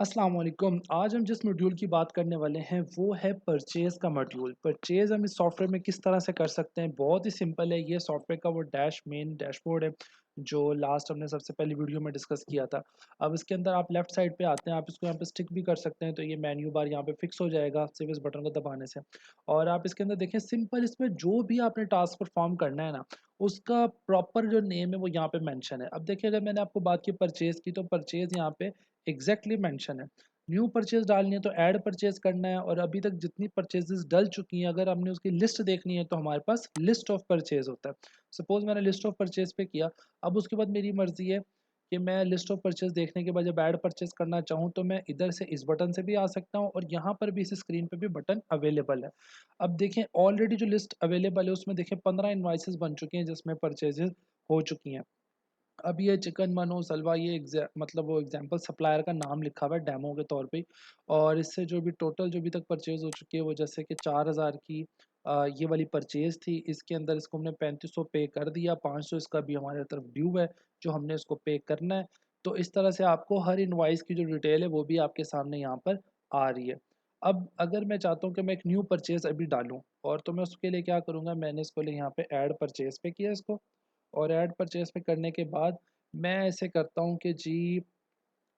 अस्सलाम वालेकुम। आज हम जिस मॉड्यूल की बात करने वाले हैं वो है परचेज़ का मॉड्यूल। परचेज़ हम इस सॉफ्टवेयर में किस तरह से कर सकते हैं, बहुत ही सिंपल है। ये सॉफ्टवेयर का वो मेन डैशबोर्ड है जो लास्ट हमने सबसे पहली वीडियो में डिस्कस किया था। अब इसके अंदर आप लेफ़्ट साइड पे आते हैं, आप इसको यहाँ पे स्टिक भी कर सकते हैं, तो ये मेन्यू बार यहाँ पे फिक्स हो जाएगा सिर्फ इस बटन को दबाने से। और आप इसके अंदर देखें, सिंपल इसमें जो भी आपने टास्क परफॉर्म करना है ना, उसका प्रॉपर जो नेम है वो यहाँ पे मेंशन है। अब देखिए, अगर मैंने आपको बात की परचेज़ की, तो परचेज़ यहाँ पे एग्जैक्टली मेंशन है। न्यू परचेज डालनी है तो ऐड परचेज करना है, और अभी तक जितनी परचेजेस डल चुकी हैं अगर हमने उसकी लिस्ट देखनी है तो हमारे पास लिस्ट ऑफ परचेज होता है। सपोज मैंने लिस्ट ऑफ परचेज पे किया। अब उसके बाद मेरी मर्जी है कि मैं लिस्ट ऑफ परचेज देखने के बाद जब ऐड परचेज करना चाहूँ तो मैं इधर से इस बटन से भी आ सकता हूँ, और यहाँ पर भी इस स्क्रीन पे भी बटन अवेलेबल है। अब देखें, ऑलरेडी जो लिस्ट अवेलेबल है उसमें देखें 15 इन्वाइसेस बन चुकी हैं जिसमें परचेजेस हो चुकी हैं। अब ये चिकन मनो सलवा, ये मतलब वो एग्जांपल सप्लायर का नाम लिखा हुआ है डेमो के तौर पे। और इससे जो भी टोटल जो भी तक परचेज हो चुकी है वो जैसे कि 4000 की ये वाली परचेज थी। इसके अंदर इसको हमने 3500 पे कर दिया, 500 इसका भी हमारे तरफ ड्यू है जो हमने इसको पे करना है। तो इस तरह से आपको हर इनवाइस की जो डिटेल है वो भी आपके सामने यहाँ पर आ रही है। अब अगर मैं चाहता हूँ कि मैं एक न्यू परचेज अभी डालूँ, और तो मैं उसके लिए क्या करूँगा, मैंने इसको लिए यहाँ पे ऐड परचेज पे किया इसको। और ऐड परचेज़ पे करने के बाद मैं ऐसे करता हूँ कि जी,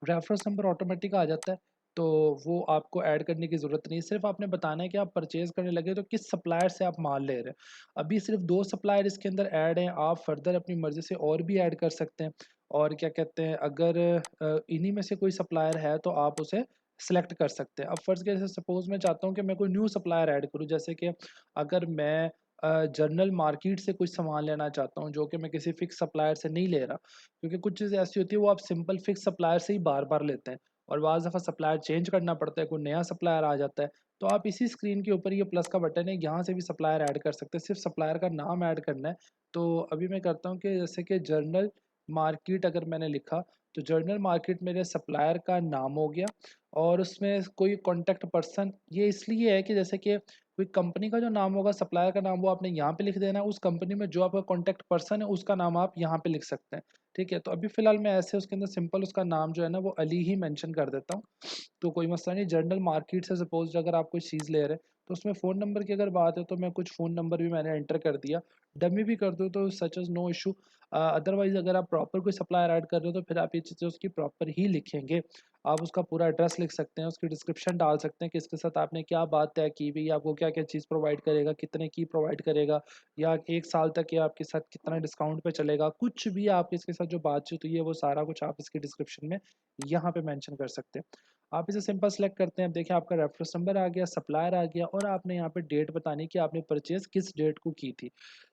रेफरेंस नंबर ऑटोमेटिक आ जाता है, तो वो आपको ऐड करने की ज़रूरत नहीं है। सिर्फ़ आपने बताना है कि आप परचेज़ करने लगे तो किस सप्लायर से आप माल ले रहे हैं। अभी सिर्फ़ 2 सप्लायर इसके अंदर ऐड हैं, आप फर्दर अपनी मर्ज़ी से और भी ऐड कर सकते हैं। और क्या कहते हैं, अगर इन्हीं में से कोई सप्लायर है तो आप उसे सेलेक्ट कर सकते हैं। अब फ़र्ज़ के जैसे सपोज़ मैं चाहता हूँ कि मैं कोई न्यू सप्लायर ऐड करूँ, जैसे कि अगर मैं जनरल मार्केट से कुछ सामान लेना चाहता हूँ जो कि मैं किसी फ़िक्स सप्लायर से नहीं ले रहा। क्योंकि कुछ चीज़ें ऐसी होती है वो आप सिंपल फ़िक्स सप्लायर से ही बार-बार लेते हैं, और बाज़ दफ़ा सप्लायर चेंज करना पड़ता है, कोई नया सप्लायर आ जाता है। तो आप इसी स्क्रीन के ऊपर ये प्लस का बटन है, यहाँ से भी सप्लायर ऐड कर सकते हैं, सिर्फ़ सप्लायर का नाम ऐड करना है। तो अभी मैं करता हूँ कि जैसे कि जनरल मार्केट अगर मैंने लिखा, तो जनरल मार्केट मेरे सप्लायर का नाम हो गया। और उसमें कोई कॉन्टैक्ट पर्सन ये इसलिए है कि जैसे कि कोई कंपनी का जो नाम होगा, सप्लायर का नाम, वो आपने यहाँ पे लिख देना है। उस कंपनी में जो आपका कॉन्टैक्ट पर्सन है उसका नाम आप यहाँ पे लिख सकते हैं। ठीक है, तो अभी फ़िलहाल मैं ऐसे उसके अंदर सिंपल उसका नाम जो है ना वो अली ही मेंशन कर देता हूँ। तो कोई मसला नहीं। जनरल मार्केट से सपोज़ अगर आप कोई चीज़ ले रहे हैं, तो उसमें फ़ोन नंबर की अगर बात है तो मैं कुछ फ़ोन नंबर भी मैंने एंटर कर दिया। डमी भी कर दूँ तो such is no issue. Otherwise अगर आप प्रॉपर कोई सप्लायर ऐड कर रहे हो तो फिर आप ये चीज़ें उसकी प्रॉपर ही लिखेंगे। आप उसका पूरा एड्रेस लिख सकते हैं, उसकी डिस्क्रिप्शन डाल सकते हैं कि इसके साथ आपने क्या बात तय की हुई है, आपको क्या-क्या चीज़ प्रोवाइड करेगा, कितने की प्रोवाइड करेगा, या 1 साल तक ये आपके साथ कितना डिस्काउंट पे चलेगा। कुछ भी आप इसके साथ जो बातचीत हुई है वो सारा कुछ आप इसकी डिस्क्रिप्शन में यहाँ पे मेंशन कर सकते हैं। आप इसे सिंपल सेलेक्ट करते हैं। अब देखिए, आपका रेफरेंस नंबर आ गया, सप्लायर आ गया, और आपने यहाँ पे डेट बतानी कि आपने परचेज़ किस डेट को की थी।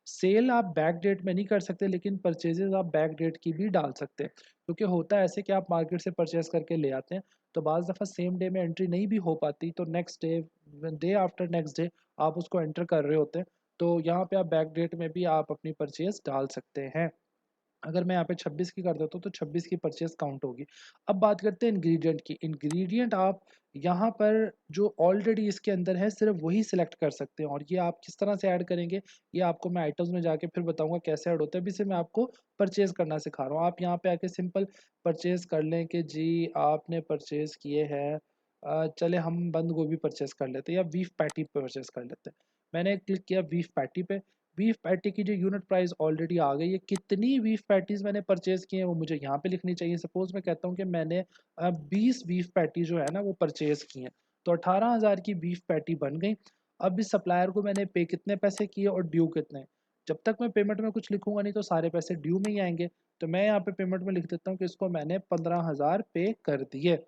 सेल आप बैक डेट में नहीं कर सकते, लेकिन परचेज़ेज़ आप बैक डेट की भी डाल सकते हैं। क्योंकि होता है ऐसे कि आप मार्केट से परचेज़ करके ले आते हैं, तो बाज़ दफ़ा सेम डे में एंट्री नहीं भी हो पाती, तो next day, day after next day आप उसको एंटर कर रहे होते हैं। तो यहाँ पे आप बैक डेट में भी आप अपनी परचेज़ डाल सकते हैं। अगर मैं यहाँ पे 26 की कर देता हूँ तो 26 की परचेज़ काउंट होगी। अब बात करते हैं इंग्रीडिएंट की। इंग्रीडिएंट आप यहाँ पर जो ऑलरेडी इसके अंदर है सिर्फ़ वही सिलेक्ट कर सकते हैं, और ये आप किस तरह से ऐड करेंगे, ये आपको मैं आइटम्स में जाके फिर बताऊँगा कैसे ऐड होता है। अभी से मैं आपको परचेज़ करना सिखा रहा हूँ। आप यहाँ पे आके सिंपल परचेज़ कर लें कि जी, आपने परचेज़ किए हैं, चलें हम बंद गोभी परचेज़ कर लेते हैं, या बीफ पैटी परचेज़ कर लेते हैं। मैंने क्लिक किया बीफ पैटी पे। बीफ पैटी की जो यूनिट प्राइस ऑलरेडी आ गई है, कितनी बीफ पैटीज़ मैंने परचेज़ की हैं वो मुझे यहाँ पे लिखनी चाहिए। सपोज़ मैं कहता हूँ कि मैंने 20 बीफ पैटी जो है ना वो परचेज़ की हैं, तो 18,000 की बीफ पैटी बन गई। अब इस सप्लायर को मैंने पे कितने पैसे किए और ड्यू कितने? जब तक मैं पेमेंट में कुछ लिखूँगा नहीं तो सारे पैसे ड्यू में ही आएँगे। तो मैं यहाँ पे पेमेंट में लिख देता हूँ कि इसको मैंने 15,000 पे कर दिए।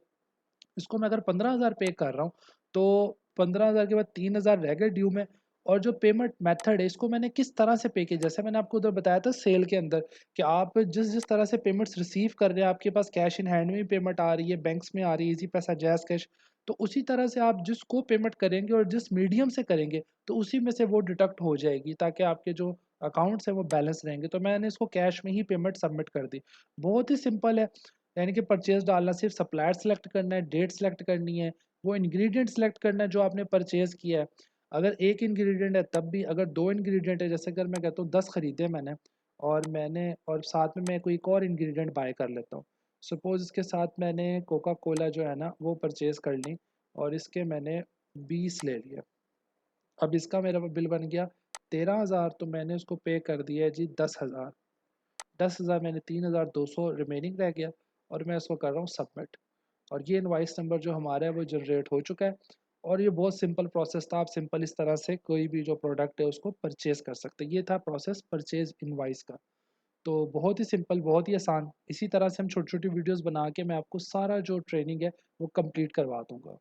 इसको मैं अगर 15,000 पे कर रहा हूँ, तो 15,000 के बाद 3,000 रह गए ड्यू में। और जो पेमेंट मेथड है इसको मैंने किस तरह से पे किया, जैसे मैंने आपको उधर बताया था सेल के अंदर कि आप जिस-जिस तरह से पेमेंट्स रिसीव कर रहे हैं, आपके पास कैश इन हैंड में भी पेमेंट आ रही है, बैंक्स में आ रही है, ईज़ी पैसा, जैज़ कैश, तो उसी तरह से आप जिसको पेमेंट करेंगे और जिस मीडियम से करेंगे, तो उसी में से वो डिडक्ट हो जाएगी, ताकि आपके जो अकाउंट्स हैं वो बैलेंस रहेंगे। तो मैंने इसको कैश में ही पेमेंट सबमिट कर दी। बहुत ही सिंपल है। यानी कि परचेज़ डालना, सिर्फ सप्लायर सेलेक्ट करना है, डेट सेलेक्ट करनी है, वो इंग्रीडिएंट सेलेक्ट करना है जो आपने परचेज़ किया है। अगर 1 इंग्रीडिएंट है तब भी, अगर 2 इंग्रीडिएंट है, जैसे अगर मैं कहता हूँ 10 खरीदे मैंने, और साथ में मैं कोई एक और इंग्रीडिएंट बाय कर लेता हूँ। सपोज़ इसके साथ मैंने कोका कोला जो है ना वो परचेज़ कर ली और इसके मैंने 20 ले लिए। अब इसका मेरा बिल बन गया 13,000, तो मैंने उसको पे कर दिया है जी 10,000। 10,000 मैंने 3,200 रिमेनिंग रह गया और मैं इसको कर रहा हूँ सबमिट। और ये इनवॉइस नंबर जो हमारा है वो जनरेट हो चुका है। और ये बहुत सिंपल प्रोसेस था। आप सिंपल इस तरह से कोई भी जो प्रोडक्ट है उसको परचेज़ कर सकते हैं। ये था प्रोसेस परचेज़ इनवॉइस का। तो बहुत ही सिंपल, बहुत ही आसान। इसी तरह से हम छोटी-छोटी वीडियोज़ बना के मैं आपको सारा जो ट्रेनिंग है वो कंप्लीट करवा दूँगा।